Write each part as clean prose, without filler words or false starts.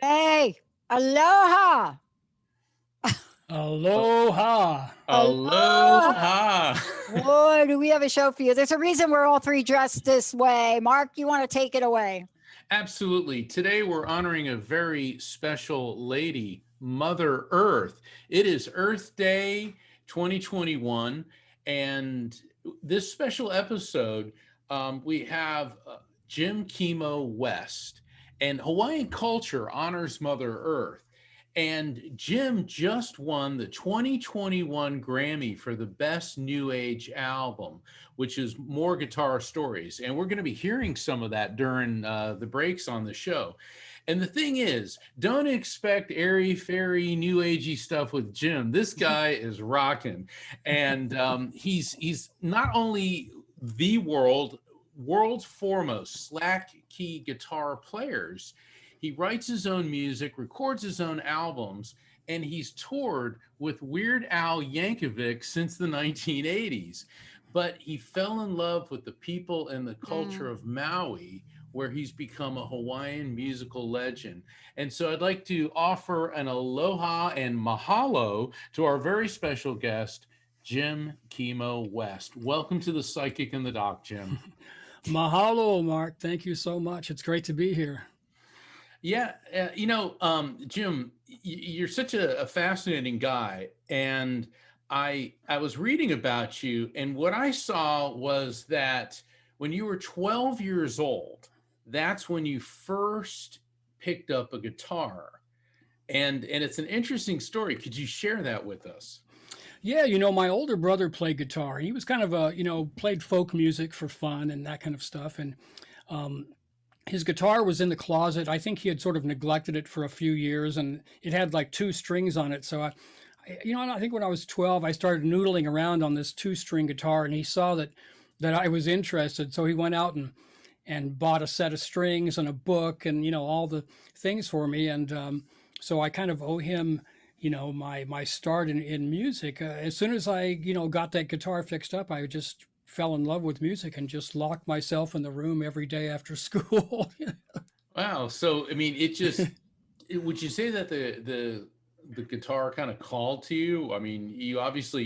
Hey, aloha. Aloha. Aloha. Boy, do we have a show for you. There's a reason we're all three dressed this way. Mark, you want to take it away? Absolutely. Today we're honoring a very special lady, Mother Earth. It is Earth Day 2021, and this special episode, we have Jim Kimo West, and Hawaiian culture honors Mother Earth. And Jim just won the 2021 Grammy for the Best New Age Album, which is More Guitar Stories. And we're going to be hearing some of that during the breaks on the show. And the thing is, don't expect airy-fairy, new agey stuff with Jim. This guy is rocking. And he's not only the world's foremost slack key guitar players. He writes his own music, records his own albums, and he's toured with Weird Al Yankovic since the 1980s. But he fell in love with the people and the culture of Maui, where he's become a Hawaiian musical legend. And so I'd like to offer an aloha and mahalo to our very special guest, Jim Kimo West. Welcome to the Psychic and the Doc, Jim. Mahalo, Mark. Thank you so much. It's great to be here. Yeah, Jim, you're such a fascinating guy, and I was reading about you, and what I saw was that when you were 12 years old, that's when you first picked up a guitar, and it's an interesting story. Could you share that with us? Yeah, my older brother played guitar. He was kind of played folk music for fun and that kind of stuff, and his guitar was in the closet. I think he had sort of neglected it for a few years, and it had like 2 strings on it. So I think when I was 12, I started noodling around on this 2-string guitar, and he saw that I was interested. So he went out and bought a set of strings and a book and, all the things for me. And so I kind of owe him, my start in music. As soon as I, got that guitar fixed up, I just fell in love with music and just locked myself in the room every day after school. Wow. So, I mean, would you say that the guitar kind of called to you? I mean, you obviously,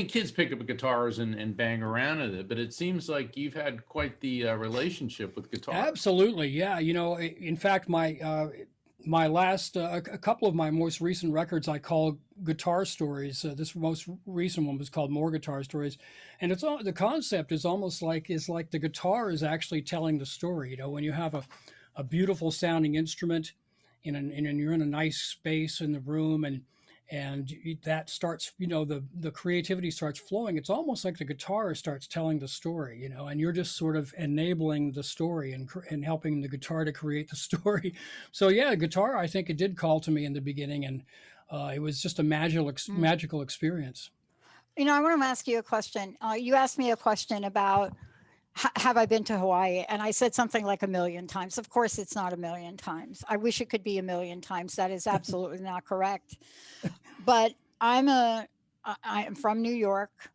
kids pick up guitars and bang around with it, but it seems like you've had quite the relationship with guitar. Absolutely. Yeah. In fact, my last, a couple of my most recent records I call Guitar Stories. This most recent one was called More Guitar Stories, and the concept is almost like the guitar is actually telling the story. When you have a beautiful sounding instrument, and you're in a nice space in the room, and and that starts, the creativity starts flowing. It's almost like the guitar starts telling the story, and you're just sort of enabling the story and helping the guitar to create the story. So yeah, guitar, I think it did call to me in the beginning, and it was just a magical experience. I want to ask you a question. You asked me a question about have I been to Hawaii? And I said something like 1,000,000 times. Of course, it's not 1,000,000 times. I wish it could be 1,000,000 times. That is absolutely not correct. But I am from New York.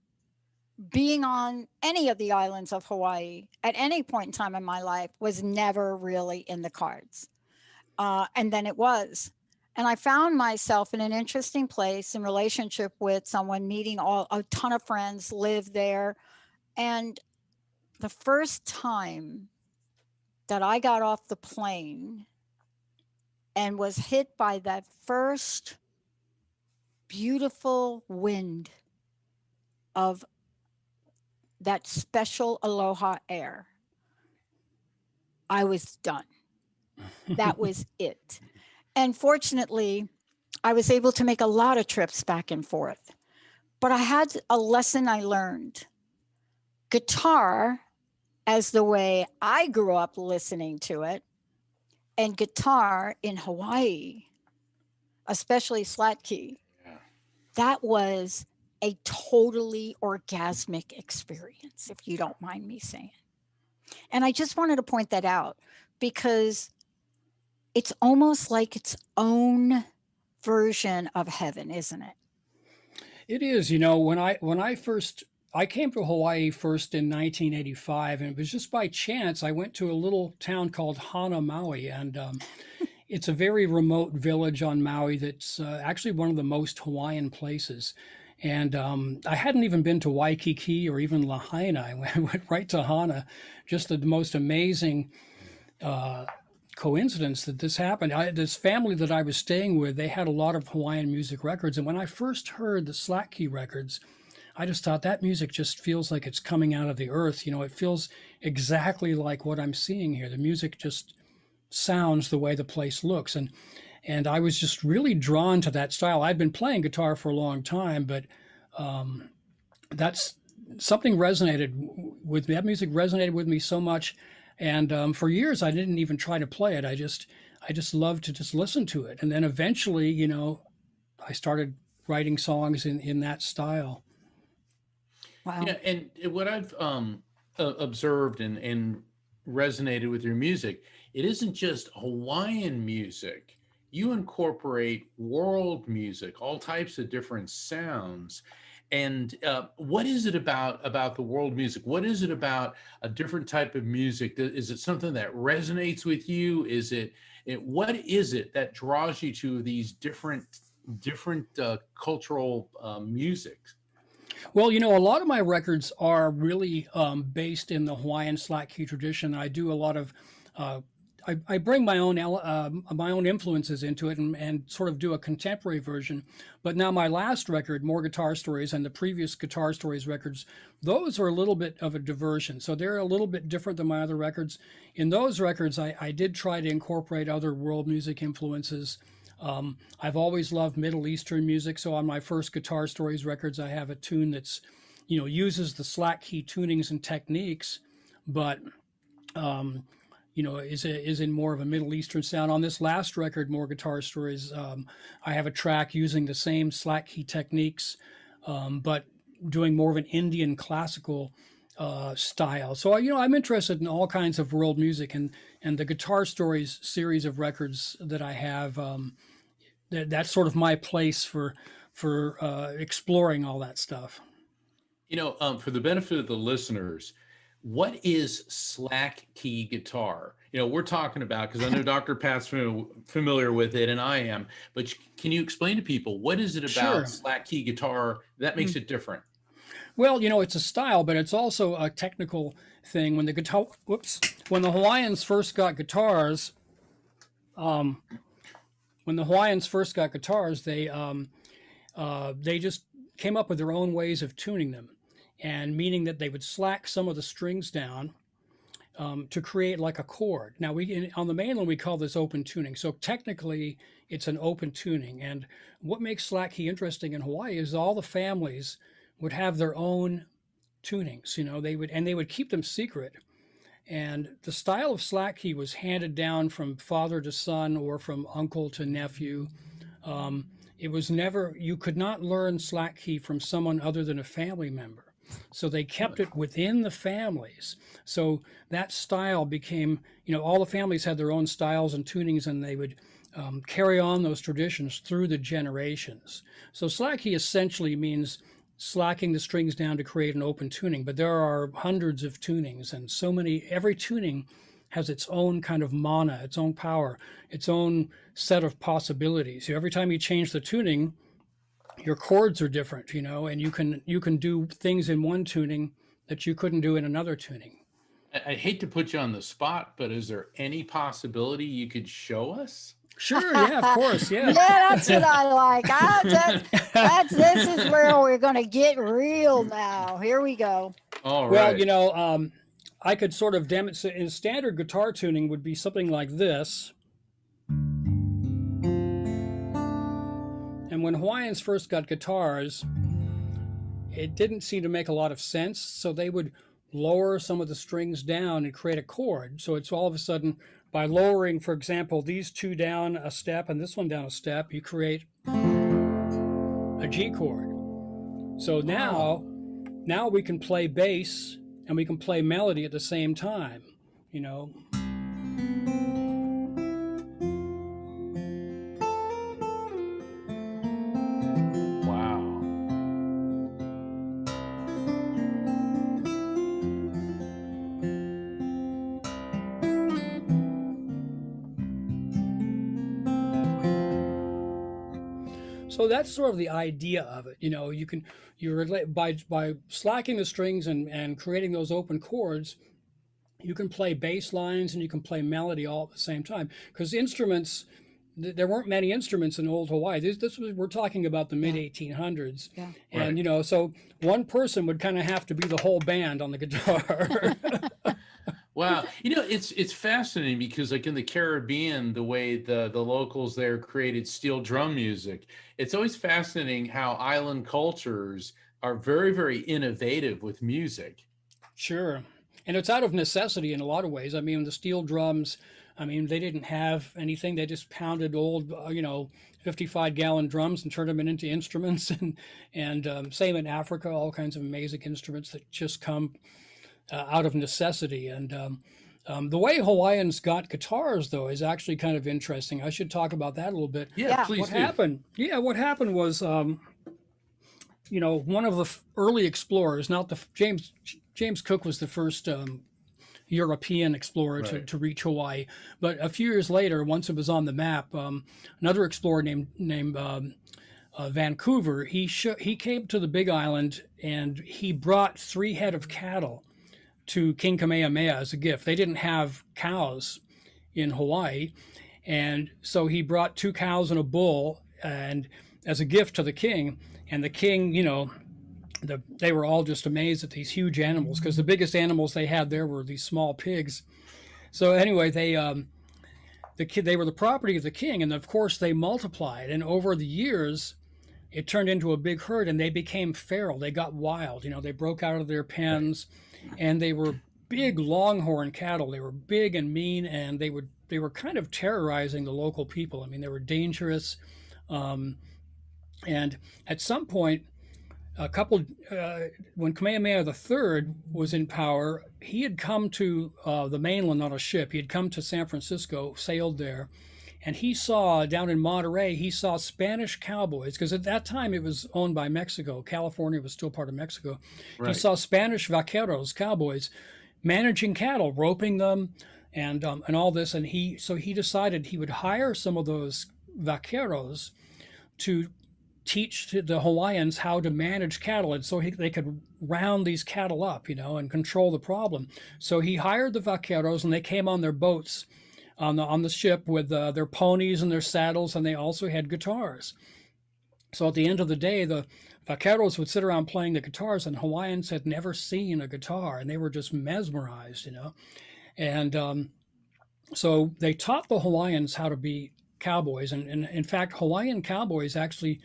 Being on any of the islands of Hawaii at any point in time in my life was never really in the cards. And then it was. And I found myself in an interesting place in relationship with someone, meeting a ton of friends, live there. And the first time that I got off the plane and was hit by that first beautiful wind of that special aloha air, I was done. That was it. And fortunately, I was able to make a lot of trips back and forth. But I had a lesson I learned. Guitar, as the way I grew up listening to it, and guitar in Hawaii, especially slat key, that was a totally orgasmic experience, if you don't mind me saying. And I just wanted to point that out because it's almost like its own version of heaven, isn't it? It is. I came to Hawaii first in 1985, and it was just by chance. I went to a little town called Hana, Maui, and it's a very remote village on Maui that's actually one of the most Hawaiian places. And I hadn't even been to Waikiki or even Lahaina. I went right to Hana. Just the most amazing coincidence that this happened. This family that I was staying with, they had a lot of Hawaiian music records. And when I first heard the slat key records, I just thought that music just feels like it's coming out of the earth. It feels exactly like what I'm seeing here. The music just sounds the way the place looks. And I was just really drawn to that style. I'd been playing guitar for a long time, but that's something resonated with me. That music resonated with me so much. And for years, I didn't even try to play it. I just loved to just listen to it. And then eventually, I started writing songs in that style. Wow. Yeah, and what I've observed and resonated with your music, it isn't just Hawaiian music. You incorporate world music, all types of different sounds. And what is it about the world music? What is it about a different type of music? Is it something that resonates with you? What is it that draws you to these different cultural musics? Well, a lot of my records are really based in the Hawaiian slat key tradition. I do a lot of, I bring my own influences into it and sort of do a contemporary version. But now my last record, More Guitar Stories, and the previous Guitar Stories records, those are a little bit of a diversion. So they're a little bit different than my other records. In those records, I did try to incorporate other world music influences. I've always loved Middle Eastern music, so on my first Guitar Stories records, I have a tune that's, uses the slat key tunings and techniques, but is in more of a Middle Eastern sound. On this last record, More Guitar Stories, I have a track using the same slat key techniques, but doing more of an Indian classical style. So I'm interested in all kinds of world music, and the Guitar Stories series of records that I have. That's sort of my place for exploring all that stuff. For the benefit of the listeners, what is slack key guitar? We're talking about, because I know Dr. Pat's familiar with it and I am, but can you explain to people, what is it about Sure. slack key guitar that makes it different? Well, it's a style, but it's also a technical thing. When the Hawaiians first got guitars, they just came up with their own ways of tuning them, and meaning that they would slack some of the strings down, to create like a chord. Now, on the mainland we call this open tuning. So technically, it's an open tuning. And what makes slack key interesting in Hawaii is all the families would have their own tunings. They would keep them secret. And the style of slack key was handed down from father to son or from uncle to nephew. It was never, you could not learn slack key from someone other than a family member. So they kept it within the families. So that style became, all the families had their own styles and tunings, and they would carry on those traditions through the generations. So slack key essentially means slacking the strings down to create an open tuning, but there are hundreds of tunings, and every tuning has its own kind of mana, its own power, its own set of possibilities. Every time you change the tuning, your chords are different, and you can do things in one tuning that you couldn't do in another tuning. I hate to put you on the spot, but is there any possibility you could show us? Sure, yeah, of course, yeah. Yeah, that's what I like. This is where we're going to get real now. Here we go. All right. Well, I could sort of demonstrate. In standard guitar tuning would be something like this. And when Hawaiians first got guitars, it didn't seem to make a lot of sense, so they would lower some of the strings down and create a chord. So it's all of a sudden, by lowering, for example, these two down a step and this one down a step, you create a G chord. So now we can play bass and we can play melody at the same time, So that's sort of the idea of it. You relate by slacking the strings and creating those open chords, you can play bass lines and you can play melody all at the same time. Because instruments, there weren't many instruments in old Hawaii. We're talking about the mid 1800s, and right. So one person would kind of have to be the whole band on the guitar. Wow. It's fascinating because like in the Caribbean, the way the locals there created steel drum music, it's always fascinating how island cultures are very, very innovative with music. Sure. And it's out of necessity in a lot of ways. I mean, the steel drums, they didn't have anything. They just pounded old, 55-gallon drums and turned them into instruments. And same in Africa, all kinds of amazing instruments that just come out of necessity. And the way Hawaiians got guitars, though, is actually kind of interesting. I should talk about that a little bit. Yeah, please what do. happened? Yeah, what happened was, one of the early explorers, not the James Cook was the first European explorer to reach Hawaii. But a few years later, once it was on the map, another explorer named Vancouver, he came to the Big Island and he brought 3 head of cattle to King Kamehameha as a gift. They didn't have cows in Hawaii, and so he brought 2 cows and a bull and as a gift to the king. And the king, they were all just amazed at these huge animals, because the biggest animals they had there were these small pigs. So anyway, they were the property of the king, and of course they multiplied. And over the years, it turned into a big herd, and they became feral. They got wild. They broke out of their pens, and they were big longhorn cattle. They were big and mean, and they were kind of terrorizing the local people. They were dangerous. And at some point, when Kamehameha III was in power, he had come to the mainland on a ship. He had come to San Francisco, sailed there, and he saw down in Monterey, he saw Spanish cowboys, because at that time it was owned by Mexico. California was still part of Mexico. Right. He saw Spanish vaqueros, cowboys, managing cattle, roping them, and all this. And so he decided he would hire some of those vaqueros to teach the Hawaiians how to manage cattle, and so they could round these cattle up, and control the problem. So he hired the vaqueros, and they came on their boats on the ship with their ponies and their saddles, and they also had guitars. So at the end of the day, the vaqueros would sit around playing the guitars, and Hawaiians had never seen a guitar, and they were just mesmerized, And so they taught the Hawaiians how to be cowboys. And in fact, Hawaiian cowboys actually,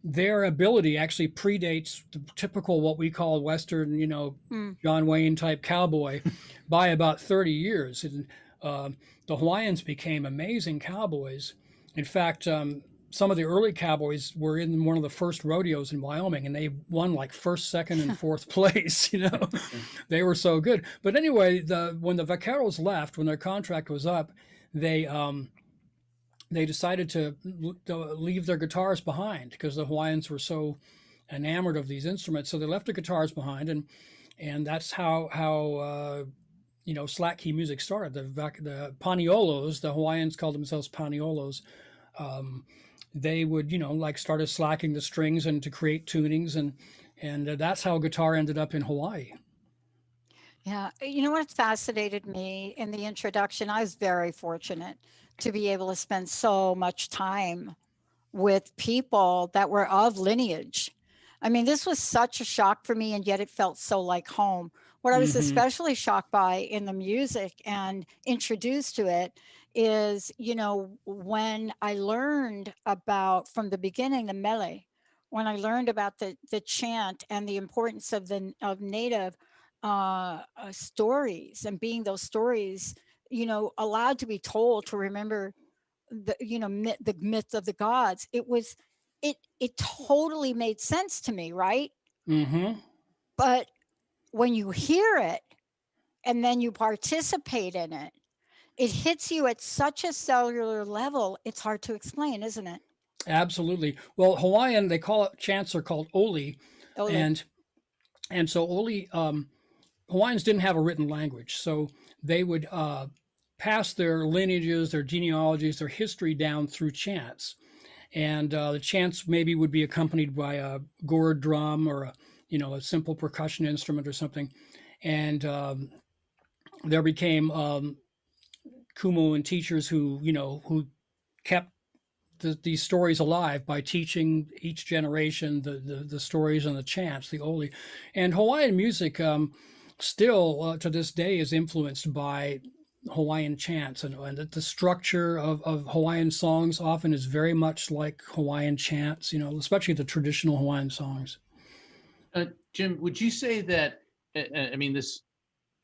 their ability actually predates the typical what we call Western, Mm. John Wayne type cowboy by about 30 years. And the Hawaiians became amazing cowboys. In fact, some of the early cowboys were in one of the first rodeos in Wyoming, and they won like first, second, and fourth place. They were so good. But anyway, when the vaqueros left, when their contract was up, they they decided to leave their guitars behind because the Hawaiians were so enamored of these instruments. So they left the guitars behind, and that's how slack key music started. The paniolos, the Hawaiians called themselves paniolos. They would like started slacking the strings and to create tunings, and that's how guitar ended up in Hawaii. Yeah. You know what fascinated me in the introduction? I was very fortunate to be able to spend so much time with people that were of lineage. I mean, this was such a shock for me, and yet it felt so like home. What I was Hmm. especially shocked by in the music and introduced to it is, when I learned about from the beginning the mele, when I learned about the chant and the importance of native stories and being those stories, allowed to be told to remember the myth of the gods. It totally made sense to me, right? Hmm. But when you hear it and then you participate in it, it hits you at such a cellular level, it's hard to explain, isn't it? Absolutely. Well, Hawaiian, they call it chants are called oli, Ole. and so oli. Hawaiians didn't have a written language, so they would pass their lineages, their genealogies, their history down through chants. And the chants maybe would be accompanied by a gourd drum or a simple percussion instrument or something. And there became kumu and teachers who kept these stories alive by teaching each generation the stories and the chants, the oli. And Hawaiian music still to this day is influenced by Hawaiian chants, and the structure of Hawaiian songs often is very much like Hawaiian chants, especially the traditional Hawaiian songs. Jim, would you say that? I mean, this.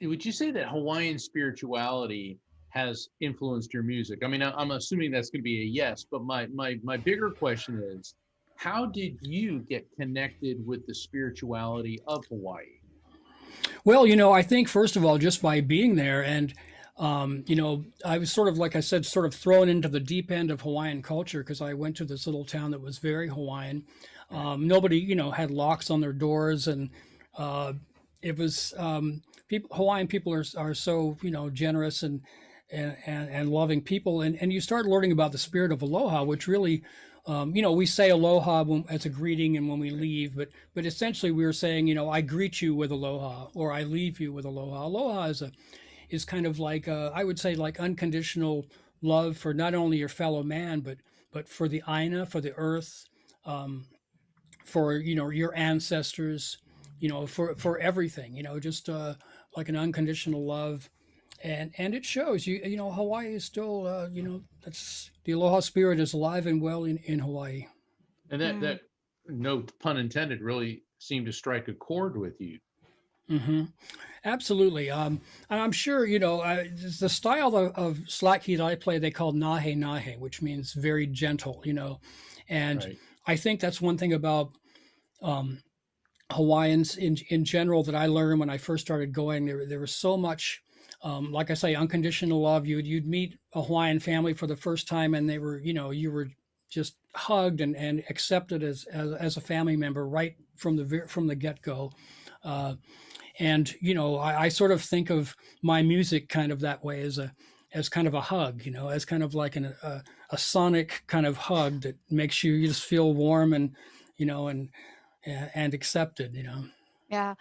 Would you say that Hawaiian spirituality has influenced your music? I mean, I'm assuming that's going to be a yes, but my bigger question is, how did you get connected with the spirituality of Hawaii? Well, I think first of all, just by being there, and I was sort of, like I said, sort of thrown into the deep end of Hawaiian culture because I went to this little town that was very Hawaiian. Nobody, had locks on their doors, and uh, it was Hawaiian people are so generous and loving people, and you start learning about the spirit of aloha, which really we say aloha as a greeting and when we leave, but essentially we were saying, I greet you with aloha or I leave you with aloha. Aloha is kind of like I would say like unconditional love for not only your fellow man, but for the Aina, for the earth, um, for your ancestors, for everything, just like an unconditional love, and it shows. Hawaii is still that's the aloha spirit is alive and well in Hawaii. And that Mm. no pun intended really seemed to strike a chord with you. Hmm. Absolutely. And I'm sure, the style of slack key that I play, they call nahe nahe, which means very gentle, and Right. I think that's one thing about um, Hawaiians in general that I learned when I first started going. There was so much, like I say, unconditional love. You'd meet a Hawaiian family for the first time, and they were, you were just hugged and accepted as a family member right from the get go. And I sort of think of my music kind of that way as kind of a hug, as kind of like a sonic kind of hug that makes you just feel warm and and accepted. Yeah.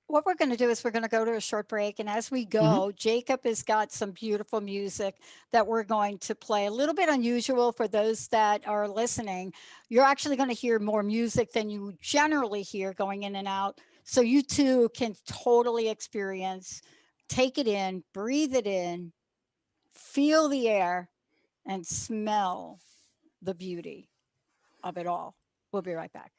What we're going to do is we're going to go to a short break. And as we Hmm. go, Jacob has got some beautiful music that we're going to play. A little bit unusual for those that are listening. You're actually going to hear more music than you generally hear going in and out. So you too can totally experience take it in, breathe it in, feel the air, and smell the beauty of it all. We'll be right back.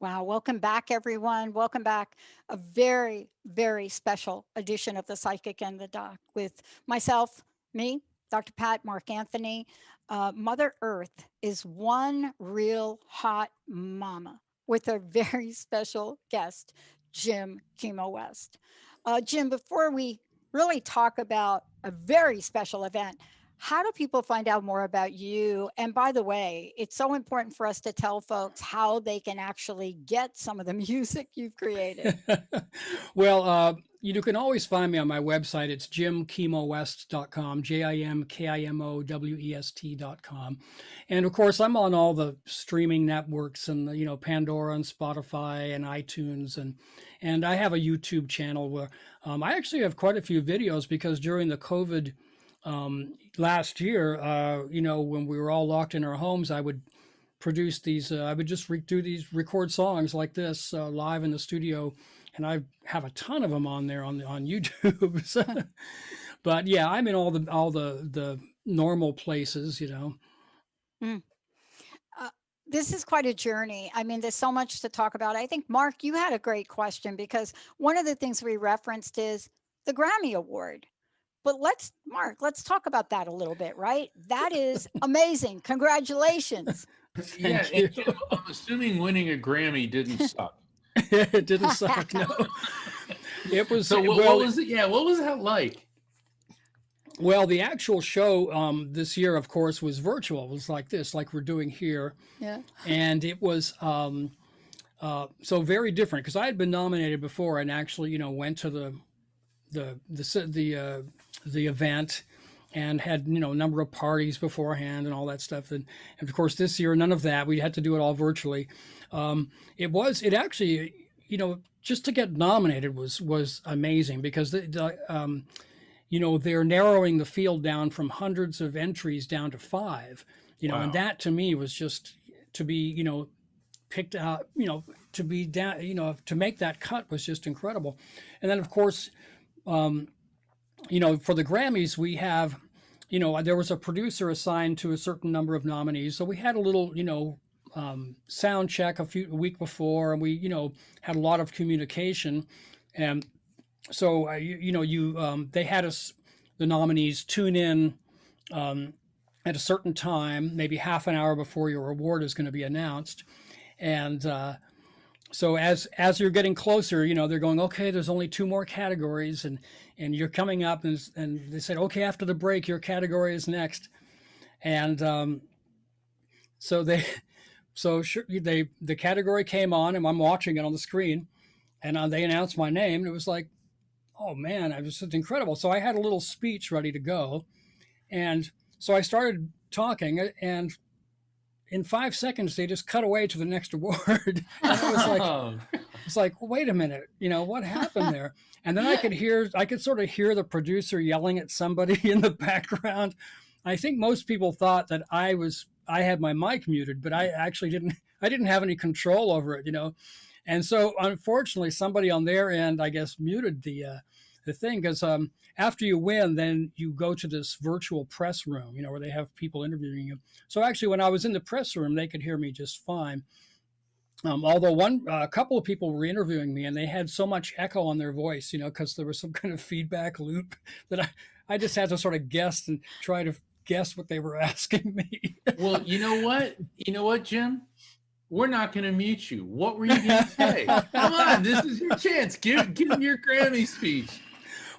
Wow, welcome back, everyone. Welcome back. A very, very special edition of The Psychic and the Doc with myself, me, Dr. Pat Mark Anthony. Mother Earth is one real hot mama with a very special guest, Jim Kimo West. Jim, before we really talk about a very special event, how do people find out more about you? And by the way, it's so important for us to tell folks how they can actually get some of the music you've created. Well, you can always find me on my website. It's jimkimowest.com, JIMKIMOWEST.com. And of course, I'm on all the streaming networks and, Pandora and Spotify and iTunes. And I have a YouTube channel where I actually have quite a few videos because during the COVID last year, when we were all locked in our homes, I would produce these, I would just record songs like this live in the studio. And I have a ton of them on there on YouTube. But yeah, I'm in all the normal places, Mm. This is quite a journey. I mean, there's so much to talk about. I think, Mark, you had a great question because one of the things we referenced is the Grammy Award. But Mark, let's talk about that a little bit, right? That is amazing. Congratulations. Yeah, Thank you. and Jim, I'm assuming winning a Grammy didn't suck. It didn't suck, no. It was So what was it? Yeah, what was that like? Well, the actual show this year, of course, was virtual. It was like this, like we're doing here. Yeah. And it was so very different because I had been nominated before and actually, went to the event and had a number of parties beforehand and all that stuff. And of course, this year, none of that. We had to do it all virtually. It actually, just to get nominated was amazing because they're narrowing the field down from hundreds of entries down to 5, Wow. and that to me was just to be, picked out, to be down, to make that cut was just incredible. And then of course, for the Grammys, we have, there was a producer assigned to a certain number of nominees. So we had a little, sound check a week before, and we, had a lot of communication. And so, they had the nominees tune in at a certain time, maybe half an hour before your award is going to be announced. And so as you're getting closer, they're going, okay, there's only 2 more categories, and you're coming up, and they said, okay, after the break, your category is next. And so So sure, the category came on, and I'm watching it on the screen, and they announced my name, and it was like, oh man, it was just incredible. So I had a little speech ready to go, and so I started talking, and in 5 seconds they just cut away to the next award, and it was like, Oh, it's like, well, wait a minute, what happened there? And then I could sort of hear the producer yelling at somebody in the background. I think most people thought that I had my mic muted, but I actually didn't. I didn't have any control over it. And so, unfortunately, somebody on their end, I guess, muted the thing, because after you win, then you go to this virtual press room, where they have people interviewing you. So actually, when I was in the press room, they could hear me just fine. Although a couple of people were interviewing me, and they had so much echo on their voice, because there was some kind of feedback loop that I just had to sort of guess and try to guess what they were asking me. well, you know what? You know what, Jim? We're not going to mute you. What were you going to say? Come on, this is your chance. Give them your Grammy speech.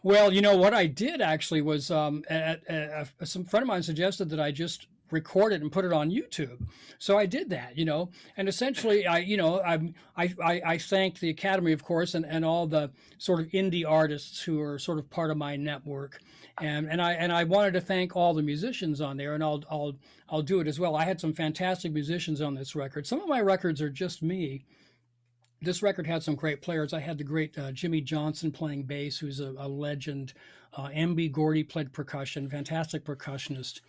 Well, what I did actually was some friend of mine suggested that I just record it and put it on YouTube. So I did that, and essentially I thanked the Academy, of course, and all the sort of indie artists who are sort of part of my network. And I wanted to thank all the musicians on there, and I'll do it as well. I had some fantastic musicians on this record. Some of my records are just me. This record had some great players. I had the great Jimmy Johnson playing bass, who's a legend. M.B. Gordy played percussion, fantastic percussionist.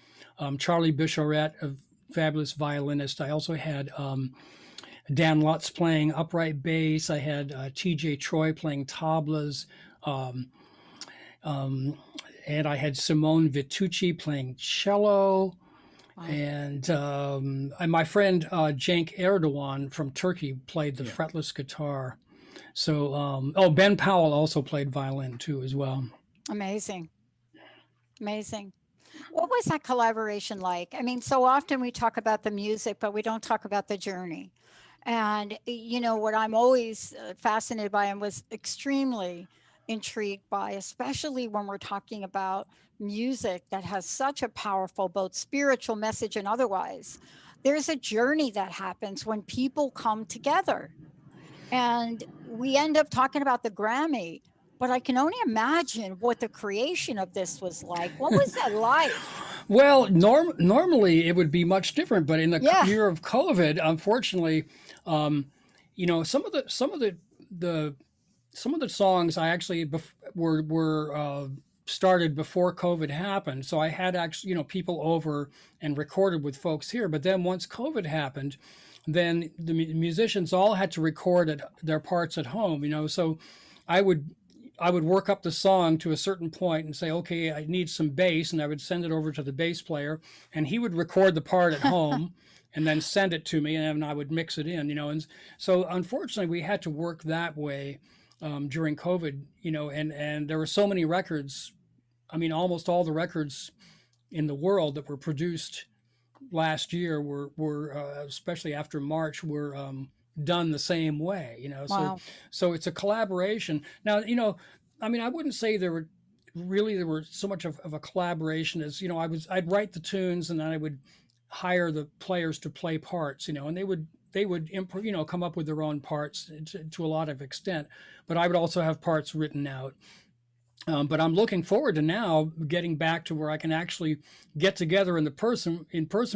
Charlie Bichoret, a fabulous violinist. I also had Dan Lutz playing upright bass. I had T.J. Troy playing tablas. And I had Simone Vitucci playing cello. Wow. And my friend Cenk Erdogan from Turkey played the fretless guitar. So, Ben Powell also played violin too, as well. Amazing. Amazing. What was that collaboration like? I mean, so often we talk about the music, but we don't talk about the journey. And, what I'm always fascinated by and was extremely intrigued by, especially when we're talking about music that has such a powerful, both spiritual message and otherwise, there's a journey that happens when people come together. And we end up talking about the Grammy, but I can only imagine what the creation of this was like. What was that like? Well, normally it would be much different, but in the Yeah. year of COVID, unfortunately, some of the songs I actually were started before COVID happened. So I had actually, people over and recorded with folks here. But then once COVID happened, then the musicians all had to record their parts at home. So I would work up the song to a certain point and say, okay, I need some bass, and I would send it over to the bass player, and he would record the part at home and then send it to me, and I would mix it in. And so unfortunately we had to work that way during COVID, and there were so many records. I mean, almost all the records in the world that were produced last year were especially after March, were done the same way. Wow. So it's a collaboration. Now, I mean, I wouldn't say there were so much of a collaboration as, I'd write the tunes, and then I would hire the players to play parts, and they would come up with their own parts to a lot of extent, but I would also have parts written out. But I'm looking forward to now getting back to where I can actually get together in person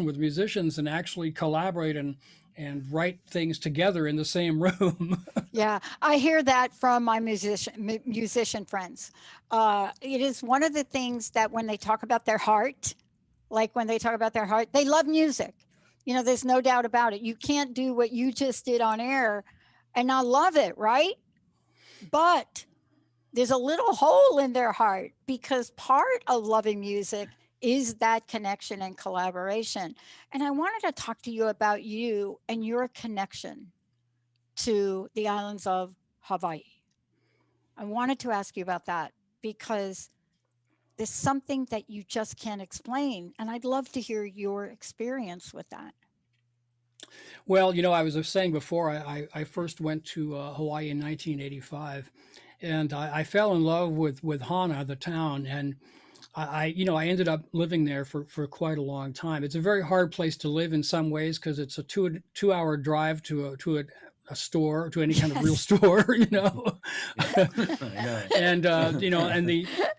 with musicians and actually collaborate and write things together in the same room. Yeah, I hear that from my musician friends. It is one of the things that when they talk about their heart, they love music. There's no doubt about it. You can't do what you just did on air and not love it, right? But there's a little hole in their heart, because part of loving music is that connection and collaboration. And I wanted to talk to you about you and your connection to the islands of Hawaii. I wanted to ask you about that because there's something that you just can't explain. And I'd love to hear your experience with that. Well, I was saying before, I first went to Hawaii in 1985, and I fell in love with Hana, the town, and I ended up living there for quite a long time. It's a very hard place to live in some ways because it's a 2 hour drive to a store, to any kind of real Yes. store, you know. I know. And and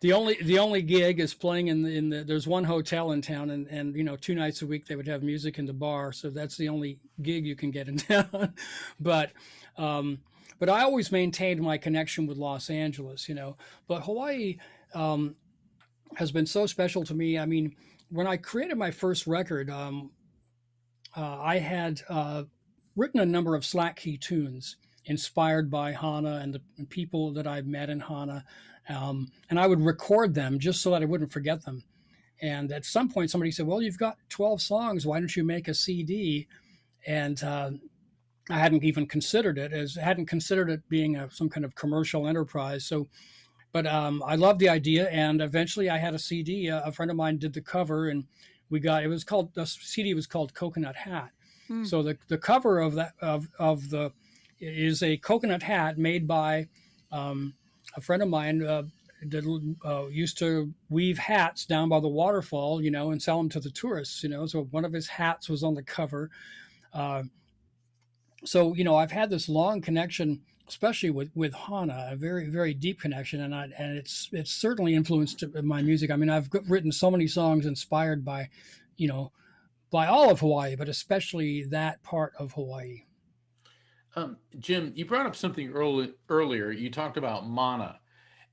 the only gig is playing in the there's one hotel in town, and 2 nights a week they would have music in the bar, so that's the only gig you can get in town. but um, but I always maintained my connection with Los Angeles, But Hawaii has been so special to me. I mean, when I created my first record, I had written a number of slack key tunes inspired by Hana and the people that I've met in Hana. And I would record them just so that I wouldn't forget them. And at some point, somebody said, "Well, you've got 12 songs. Why don't you make a CD?" And I hadn't even considered it, being some kind of commercial enterprise. But I loved the idea, and eventually I had a CD. A friend of mine did the cover, and the CD was called Coconut Hat. Hmm. So the cover of that is a coconut hat made by a friend of mine that used to weave hats down by the waterfall, and sell them to the tourists, So one of his hats was on the cover. Uh, so I've had this long connection, especially with Hana, a very, very deep connection, and it's certainly influenced my music. I mean, I've written so many songs inspired by all of Hawaii, but especially that part of Hawaii. Jim, you brought up something earlier. You talked about mana.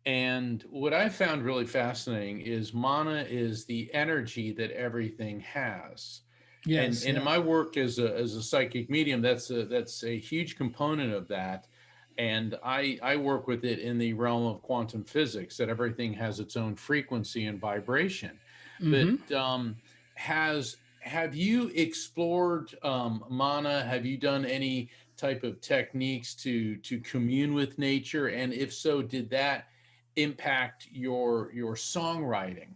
And what I found really fascinating is mana is the energy that everything has. Yes, And in my work as a psychic medium, that's a huge component of that. And I work with it in the realm of quantum physics, that everything has its own frequency and vibration. hmm But have you explored mana? Have you done any type of techniques to commune with nature? And if so, did that impact your songwriting?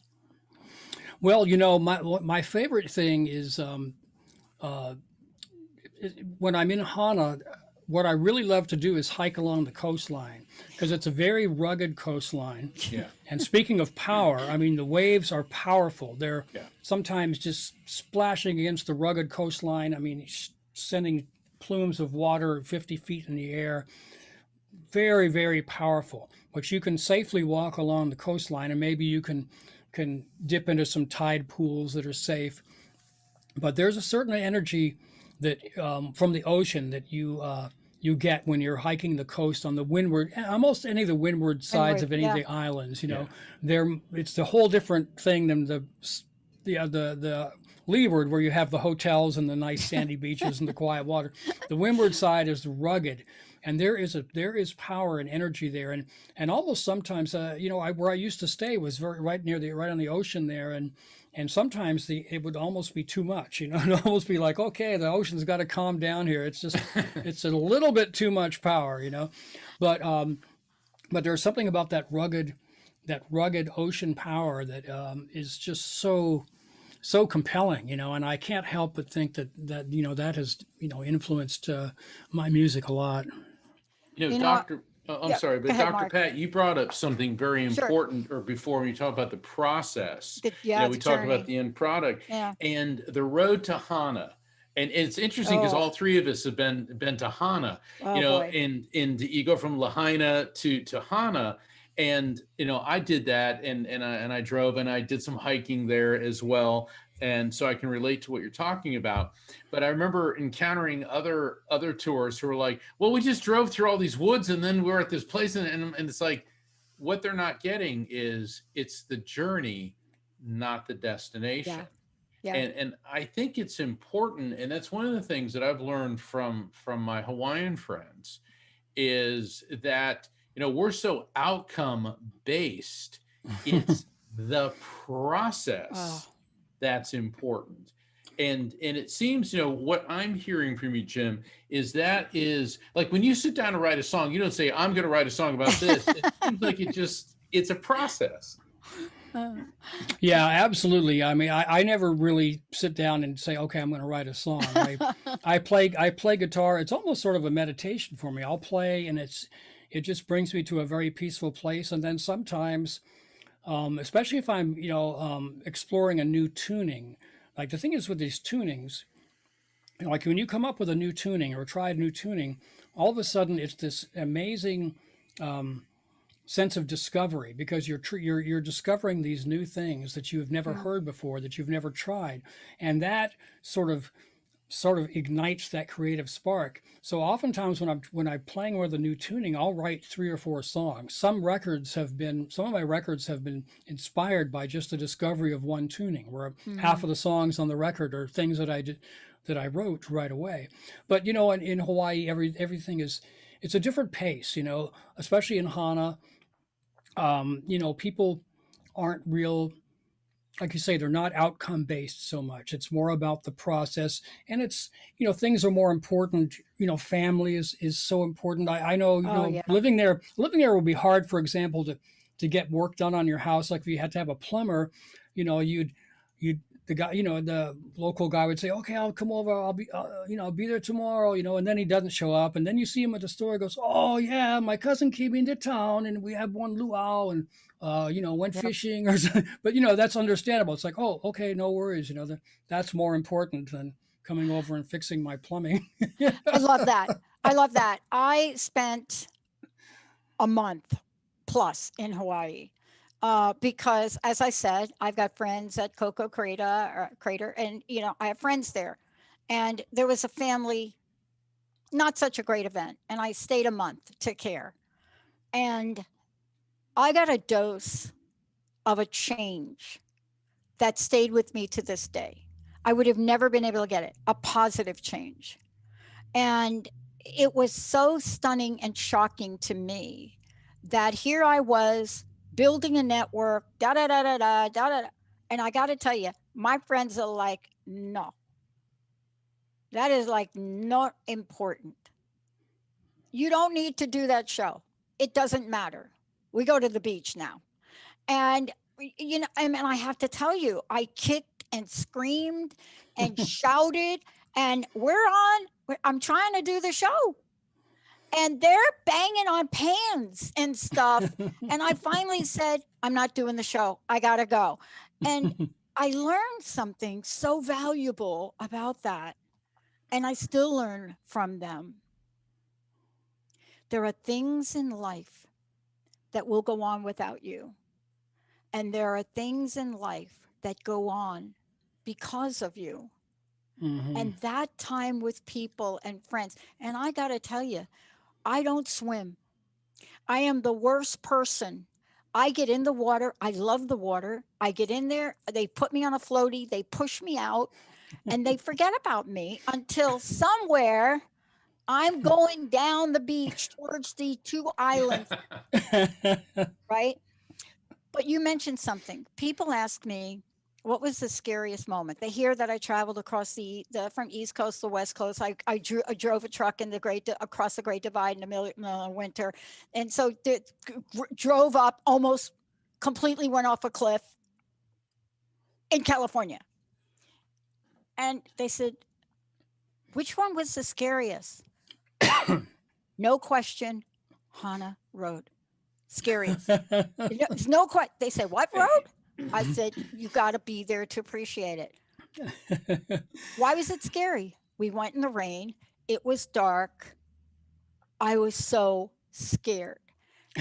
Well, my favorite thing is uh, when I'm in Hana. What I really love to do is hike along the coastline because it's a very rugged coastline. Yeah. And speaking of power, I mean, the waves are powerful. They're Yeah. sometimes just splashing against the rugged coastline. I mean, sending plumes of water 50 feet in the air. Very, very powerful. But you can safely walk along the coastline, and maybe you can dip into some tide pools that are safe. But there's a certain energy that from the ocean that you get when you're hiking the coast on the windward, almost any of the windward sides Windward, of any of yeah. the islands. Yeah. It's a whole different thing than the leeward, where you have the hotels and the nice sandy beaches and the quiet water. The windward side is rugged, and there is power and energy there, and almost sometimes where I used to stay was right on the ocean there, and sometimes it would almost be too much. It'd almost be like, okay, the ocean's got to calm down here. It's just it's a little bit too much power. But there's something about that rugged ocean power that is just so compelling, and I can't help but think that has influenced my music a lot. You know, Doctor, I'm yeah, sorry, go but ahead, Dr. Mark. Pat, you brought up something very Sure. important, or before, when you talk about the process. Yeah, We the talk about journey. the end product Yeah. and the road to Hana. And it's interesting because Oh, all three of us have been to Hana, oh boy. and you go from Lahaina to Hana. And I did that, and I drove, and I did some hiking there as well, and so I can relate to what you're talking about. But I remember encountering other tourists who were like, "Well, we just drove through all these woods, and then we're at this place," and it's like, what they're not getting is it's the journey, not the destination. Yeah. And I think it's important, and that's one of the things that I've learned from my Hawaiian friends, is that we're so outcome based. It's the process Oh, that's important. And it seems, what I'm hearing from you, Jim, is like when you sit down to write a song, you don't say, "I'm going to write a song about this." It seems like it's a process. uh, Yeah, absolutely. I mean, I never really sit down and say, okay, I'm going to write a song. I play guitar. It's almost sort of a meditation for me. I'll play, and it just brings me to a very peaceful place. And then sometimes especially if I'm, exploring a new tuning. Like the thing is with these tunings, like when you come up with a new tuning or try a new tuning, all of a sudden it's this amazing sense of discovery because you're discovering these new things that you've never Mm. heard before, that you've never tried, and that sort of ignites that creative spark. So oftentimes when I'm playing with a new tuning, I'll write 3 or 4 songs. Some of my records have been inspired by just the discovery of one tuning, where half Mm. of the songs on the record are things that I did that I wrote right away. But in Hawaii, everything is it's a different pace. Especially in Hana, people aren't real, like you say, they're not outcome based so much. It's more about the process, and it's things are more important. Family is so important. I know Oh yeah. living there will be hard. For example, to get work done on your house, like if you had to have a plumber, you'd the guy, the local guy would say, okay, I'll come over, I'll be there tomorrow, and then he doesn't show up, and then you see him at the store, he goes, oh yeah, my cousin came into town and we have one luau, and went Yep. fishing or something. But that's understandable. It's like, oh, okay, no worries. That's more important than coming over and fixing my plumbing. I love that. I love that. I spent a month plus in Hawaii because, as I said, I've got friends at Coco Crater, and I have friends there. And there was a family, not such a great event, and I stayed a month to care. And I got a dose of a change that stayed with me to this day. I would have never been able to get it, a positive change. And it was so stunning and shocking to me that here I was building a network, da da da da da da da. And I got to tell you, my friends are like, no, that is like not important. You don't need to do that show. It doesn't matter. We go to the beach now. And, and I have to tell you, I kicked and screamed and shouted, and I'm trying to do the show. And they're banging on pans and stuff. And I finally said, I'm not doing the show. I got to go. And I learned something so valuable about that. And I still learn from them. There are things in life that will go on without you. And there are things in life that go on because of you. Mm-hmm. And that time with people and friends. And I got to tell you, I don't swim. I am the worst person. I get in the water. I love the water. I get in there. They put me on a floaty. They push me out and they forget about me until somewhere I'm going down the beach towards the 2 islands, right? But you mentioned something. People ask me, what was the scariest moment? They hear that I traveled across from East Coast to West Coast. I drove a truck in across the Great Divide in the middle of winter. And so drove up, almost completely went off a cliff in California. And they said, which one was the scariest? No question, Hana Road. Scariest. There's no question. They said, what road? I said, you got to be there to appreciate it. Why was it scary? We went in the rain. It was dark. I was so scared.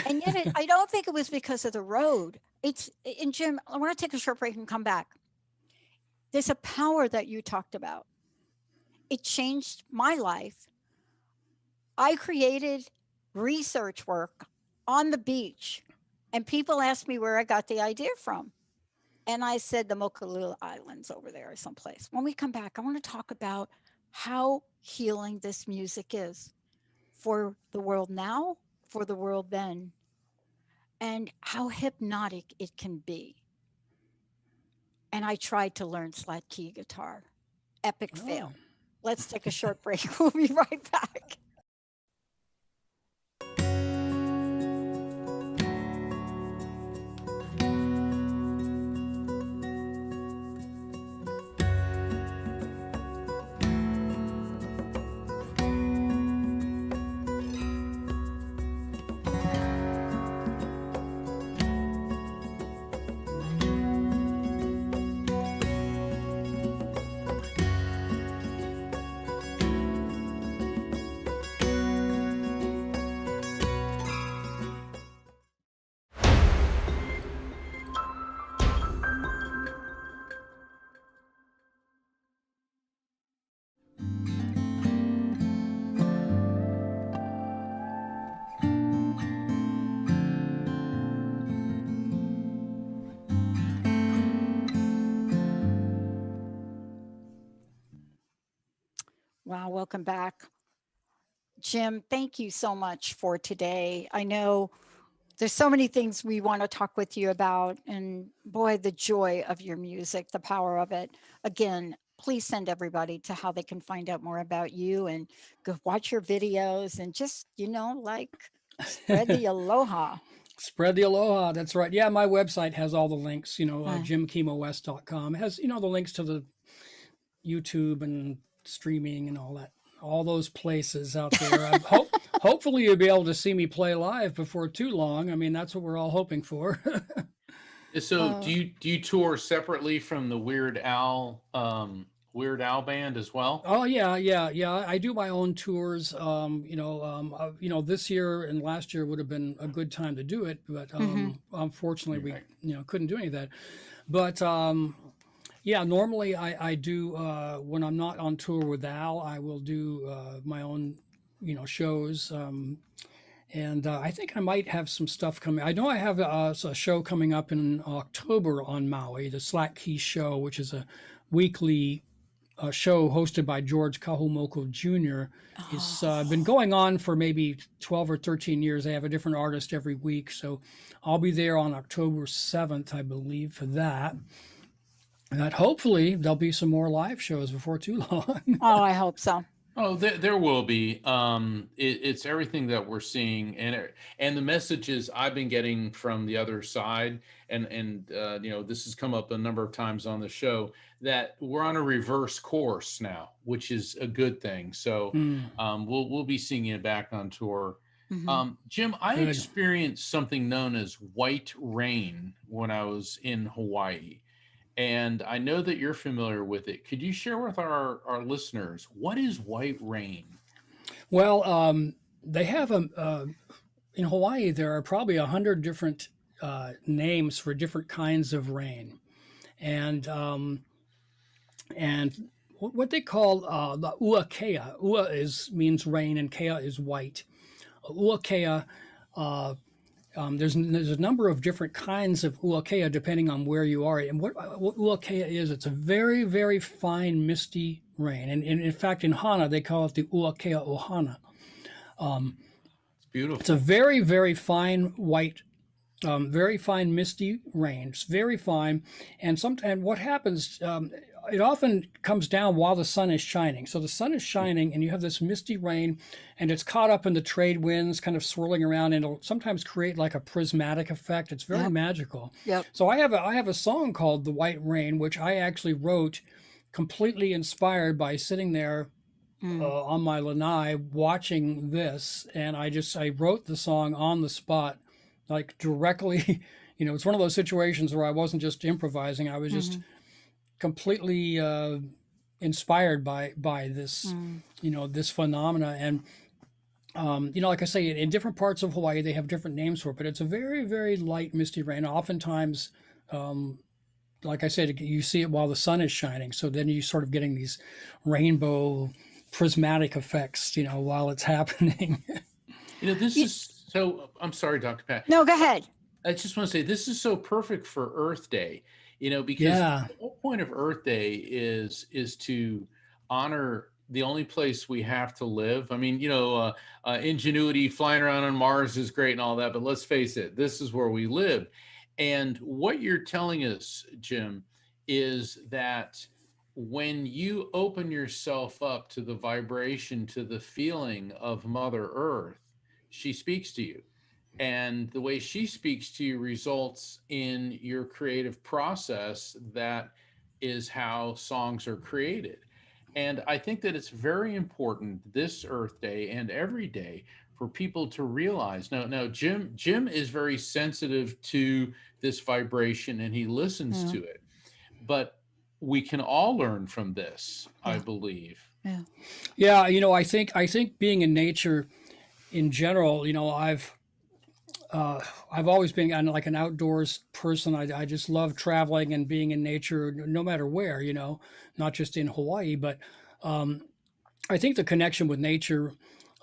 And yet I don't think it was because of the road. And Jim, I want to take a short break and come back. There's a power that you talked about. It changed my life. I created research work on the beach, and people asked me where I got the idea from. And I said the Mokulula Islands over there someplace. When we come back, I want to talk about how healing this music is for the world now, for the world then, and how hypnotic it can be. And I tried to learn slat key guitar. Epic fail. Let's take a short break. We'll be right back. welcome back. Jim, thank you so much for today. I know there's so many things we want to talk with you about, and boy, the joy of your music, the power of it. Again, please send everybody to how they can find out more about you and go watch your videos and just, like spread the aloha. Spread the aloha. That's right. Yeah, my website has all the links. Uh, JimKimoWest.com. It has the links to the YouTube and streaming and all those places out there. Hopefully you'll be able to see me play live before too long. I mean, that's what we're all hoping for. So do you tour separately from the Weird Al band as well? Oh yeah. I do my own tours. This year and last year would have been a good time to do it, but unfortunately Right. we couldn't do any of that. But yeah, normally I do when I'm not on tour with Al, I will do my own shows. And I think I might have some stuff coming. I know I have a show coming up in October on Maui, the Slack Key Show, which is a weekly show hosted by George Kahumoko Jr. It's been going on for maybe 12 or 13 years. They have a different artist every week. So I'll be there on October 7th, I believe, for that. And hopefully there'll be some more live shows before too long. Oh, I hope so. Oh, there will be. It's everything that we're seeing, and the messages I've been getting from the other side, and this has come up a number of times on the show, that we're on a reverse course now, which is a good thing. So we'll be seeing you back on tour. Jim, I Good. experienced something known as white rain when I was in Hawaii. And I know that you're familiar with it. Could you share with our listeners, what is white rain? Well, they have in Hawaii. There are probably 100 different names for different kinds of rain, and what they call the uakea. Means rain, and kea is white. Uakea. There's a number of different kinds of uakea depending on where you are. And what uakea is, it's a very, very fine, misty rain. And in fact, in Hana, they call it the uakea ohana. It's beautiful. It's a very, very fine white, very fine misty rain. It's very fine. And what happens, it often comes down while the sun is shining. So the sun is shining and you have this misty rain and it's caught up in the trade winds kind of swirling around, and it'll sometimes create like a prismatic effect. It's very magical. Yep. So I have a song called The White Rain, which I actually wrote completely inspired by sitting there on my lanai watching this. And I wrote the song on the spot, like directly, it's one of those situations where I wasn't just improvising. I was just completely inspired by this, this phenomena. And like I say, in different parts of Hawaii, they have different names for it, but it's a very, very light, misty rain. Oftentimes, like I said, you see it while the sun is shining. So then you're sort of getting these rainbow prismatic effects, while it's happening. This is so, I'm sorry, Dr. Pat. No, go ahead. I just want to say this is so perfect for Earth Day, because the whole point of Earth Day is to honor the only place we have to live. I mean, ingenuity, flying around on Mars is great and all that, but let's face it, this is where we live. And what you're telling us, Jim, is that when you open yourself up to the vibration, to the feeling of Mother Earth, she speaks to you. And the way she speaks to you results in your creative process. That is how songs are created. And I think that it's very important this Earth Day and every day for people to realize. Now, Jim is very sensitive to this vibration and he listens to it. But we can all learn from this, I believe. Yeah, I think being in nature in general, I've always been like an outdoors person. I just love traveling and being in nature, no matter where, not just in Hawaii. But I think the connection with nature,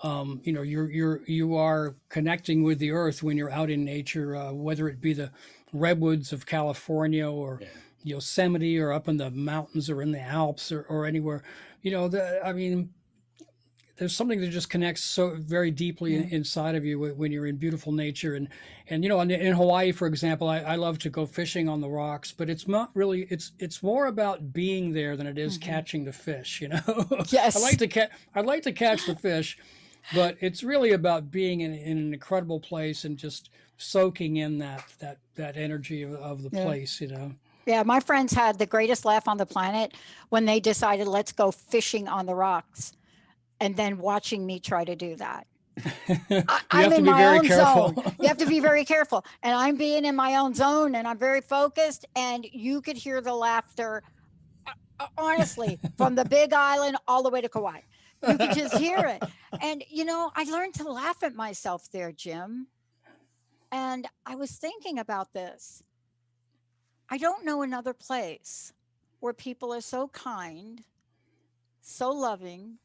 you are connecting with the earth when you're out in nature, whether it be the redwoods of California or Yosemite or up in the mountains or in the Alps or anywhere. there's something that just connects so very deeply Yeah. inside of you when you're in beautiful nature. And in Hawaii, for example, I love to go fishing on the rocks, but it's not really, it's more about being there than it is Hmm. catching the fish, you know. Yes. I'd like to catch the fish, but it's really about being in an incredible place and just soaking in that energy of the Yeah. place, you know. Yeah. My friends had the greatest laugh on the planet when they decided, let's go fishing on the rocks, and then watching me try to do that. You I'm have to in be my very own zone. careful. You have to be very careful. And I'm being in my own zone and I'm very focused. And you could hear the laughter, honestly, from the Big Island all the way to Kauai. You could just hear it. And, I learned to laugh at myself there, Jim. And I was thinking about this. I don't know another place where people are so kind, so loving,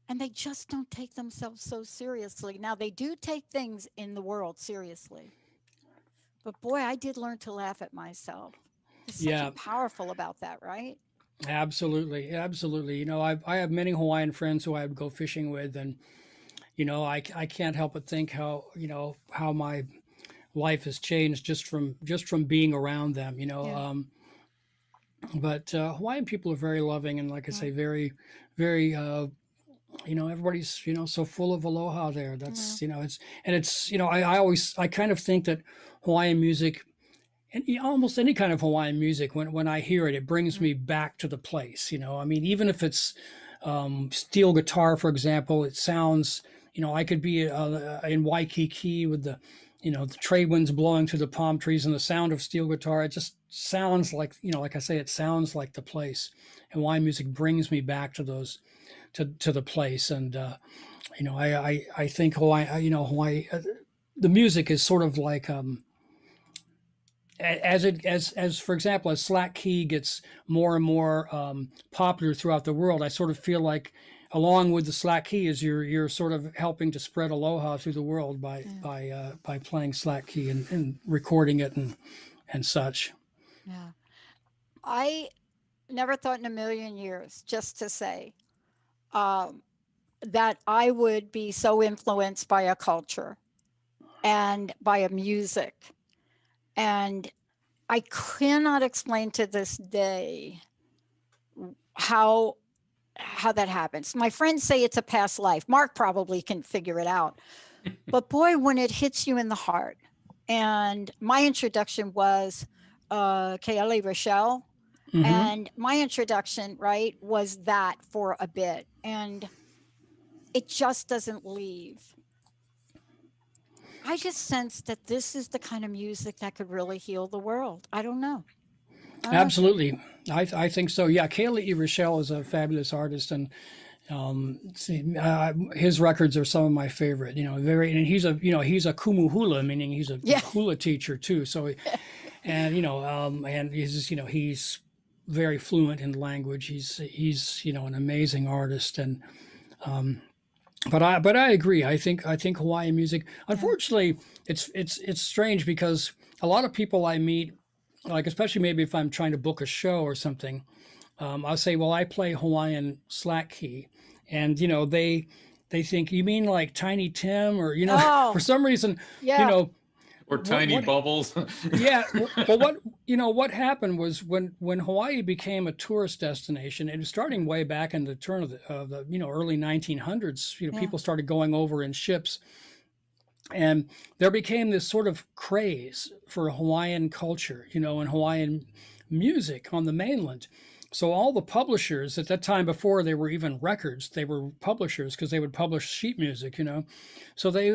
and they just don't take themselves so seriously. Now, they do take things in the world seriously, but boy, I did learn to laugh at myself. There's something Yeah, powerful about that, right? absolutely, absolutely. I have many Hawaiian friends who I would go fishing with, and I can't help but think how how my life has changed just from being around them. Yeah. But Hawaiian people are very loving, and like I Yeah. say, very, very. Everybody's so full of aloha there. Yeah. That's it's I kind of think that Hawaiian music, and almost any kind of Hawaiian music, when I hear it, it brings Mhm. me back to the place. I mean, even if it's steel guitar, for example, it sounds. I could be in Waikiki with the trade winds blowing through the palm trees and the sound of steel guitar. It just sounds like like I say, it sounds like the place. And Hawaiian music brings me back to those to the place. And I think Hawaii, Hawaii, the music is sort of like as for example, as Slack Key gets more and more popular throughout the world, I sort of feel like along with the Slack Key is you're sort of helping to spread aloha through the world by Yeah. by playing Slack Key and recording it and such. Yeah. I never thought in a million years, just to say, um, that I would be so influenced by a culture and by a music. And I cannot explain to this day how that happens. My friends say it's a past life. Mark probably can figure it out. But boy, when it hits you in the heart. And my introduction was Kelly Rochelle. Hmm. And my introduction, right, was that for a bit. And it just doesn't leave. I just sense that this is the kind of music that could really heal the world. I don't know. I don't know, Jim. Absolutely, I think so. Yeah, Kaylee Rochelle is a fabulous artist, and his records are some of my favorite. And he's a kumu hula, meaning he's a Yeah. hula teacher too. So, and and he's very fluent in language. He's an amazing artist, and but I agree. I think Hawaiian music. Yeah. Unfortunately, it's strange because a lot of people I meet, like especially maybe if I'm trying to book a show or something, I'll say, well, I play Hawaiian slack key, and they think you mean like Tiny Tim or for Oh, some reason, you yeah. know Or tiny what bubbles. yeah, well, what happened was when Hawaii became a tourist destination, it was starting way back in the turn of the early 1900s. Yeah. People started going over in ships, and there became this sort of craze for Hawaiian culture, and Hawaiian music on the mainland. So all the publishers at that time, before they were even records, they were publishers because they would publish sheet music. So they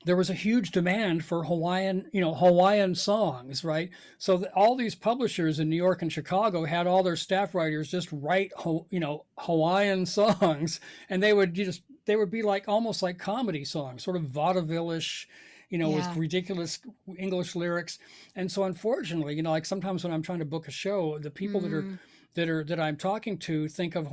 there was a huge demand for Hawaiian songs, right? So all these publishers in New York and Chicago had all their staff writers just write, Hawaiian songs, and they would be like almost like comedy songs, sort of vaudeville-ish, with Yeah. ridiculous English lyrics. And so unfortunately, like sometimes when I'm trying to book a show, the people that are Mm. that I'm talking to think of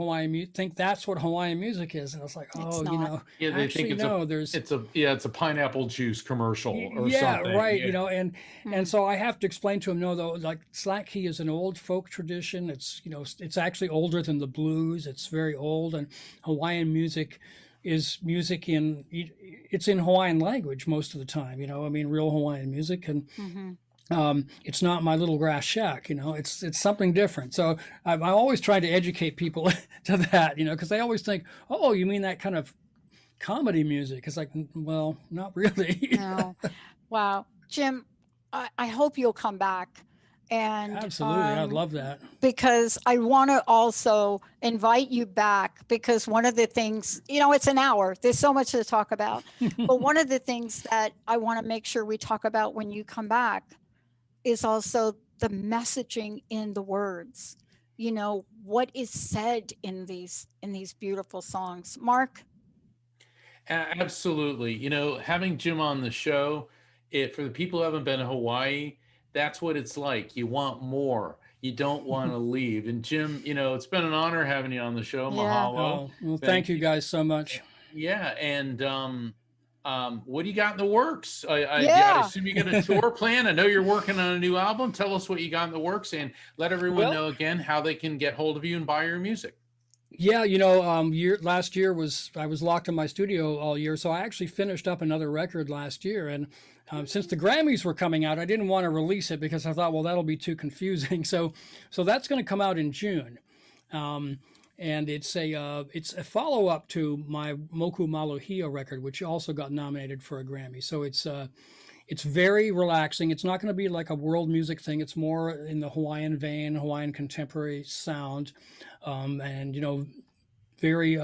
think that's what Hawaiian music is, and I was like, It's oh, not. Yeah, they actually, think it's no, there's it's a pineapple juice commercial or yeah, something. right, Yeah. and so I have to explain to him, no, though, like slack key is an old folk tradition. It's it's actually older than the blues. It's very old, and Hawaiian music is music it's in Hawaiian language most of the time. I mean, real Hawaiian music, and Mm-hmm. it's not my little grass shack. It's something different. So I'm always trying to educate people to that. Because they always think, oh, you mean that kind of comedy music? It's like, well, not really. No. Wow. Jim, I hope you'll come back. And Absolutely, I'd love that. because I want to also invite you back, because one of the things, it's an hour, there's so much to talk about. But one of the things that I want to make sure we talk about when you come back is also the messaging in the words. What is said in these beautiful songs. Mark? Absolutely. Having Jim on the show, for the people who haven't been to Hawaii, that's what it's like. You want more. You don't want to leave. And Jim, it's been an honor having you on the show. Yeah. Mahalo. Oh, well, thank you guys so much. Yeah. And what do you got in the works? I Yeah. assume you got a tour plan. I know you're working on a new album. Tell us what you got in the works, and let everyone know again how they can get hold of you and buy your music. Yeah, last year I was locked in my studio all year, so I actually finished up another record last year. And since the Grammys were coming out, I didn't want to release it because I thought, well, that'll be too confusing. So that's going to come out in June, and it's a follow up to my Moku Maluhia record, which also got nominated for a Grammy. So it's very relaxing. It's not going to be like a world music thing. It's more in the Hawaiian vein, Hawaiian contemporary sound, and very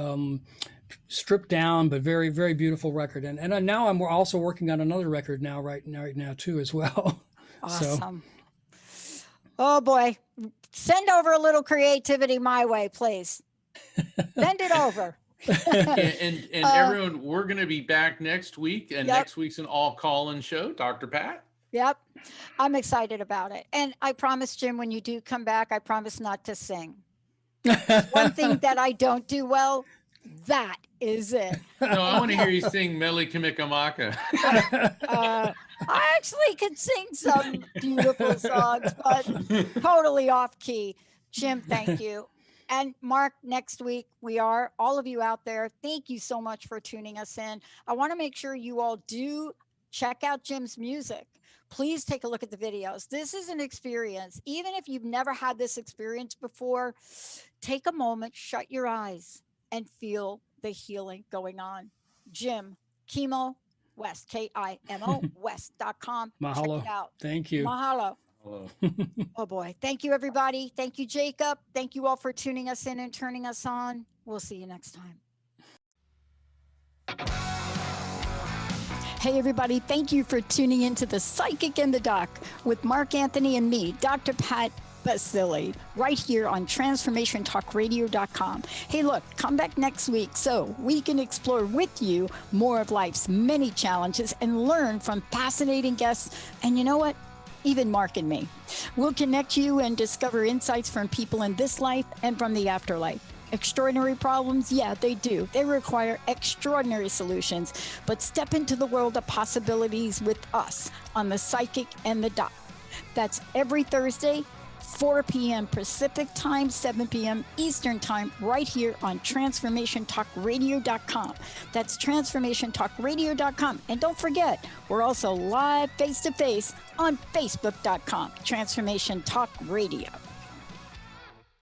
stripped down, but very, very beautiful record. And now I'm also working on another record right now too as well. Awesome. So. Oh boy, send over a little creativity my way, please. Send it over. and everyone, we're going to be back next week, and next week's an all call-in show. Dr. Pat? Yep. I'm excited about it. And I promise, Jim, when you do come back, I promise not to sing. One thing that I don't do well, that is it. No, I want to hear you sing Mele Kamikamaka. I actually can sing some beautiful songs, but totally off key. Jim, thank you. And Mark, next week all of you out there, thank you so much for tuning us in. I want to make sure you all do check out Jim's music. Please take a look at the videos. This is an experience. Even if you've never had this experience before, take a moment, shut your eyes, and feel the healing going on. Jim, Kimo West, Kimo West.com. Mahalo. Check it out. Thank you. Mahalo. Hello. Oh boy. Thank you, everybody. Thank you, Jacob. Thank you all for tuning us in and turning us on. We'll see you next time. Hey, everybody. Thank you for tuning into The Psychic in the Doc with Mark Anthony and me, Dr. Pat Baccili, right here on TransformationTalkRadio.com. Hey, look, come back next week so we can explore with you more of life's many challenges and learn from fascinating guests. And you know what? Even Mark and me. We'll connect you and discover insights from people in this life and from the afterlife. Extraordinary problems? Yeah, they do. They require extraordinary solutions. But step into the world of possibilities with us on The Psychic and the Doc. That's every Thursday, 4 p.m. Pacific time, 7 p.m. Eastern time, right here on TransformationTalkRadio.com. That's TransformationTalkRadio.com. And don't forget, we're also live face-to-face on Facebook.com, Transformation Talk Radio.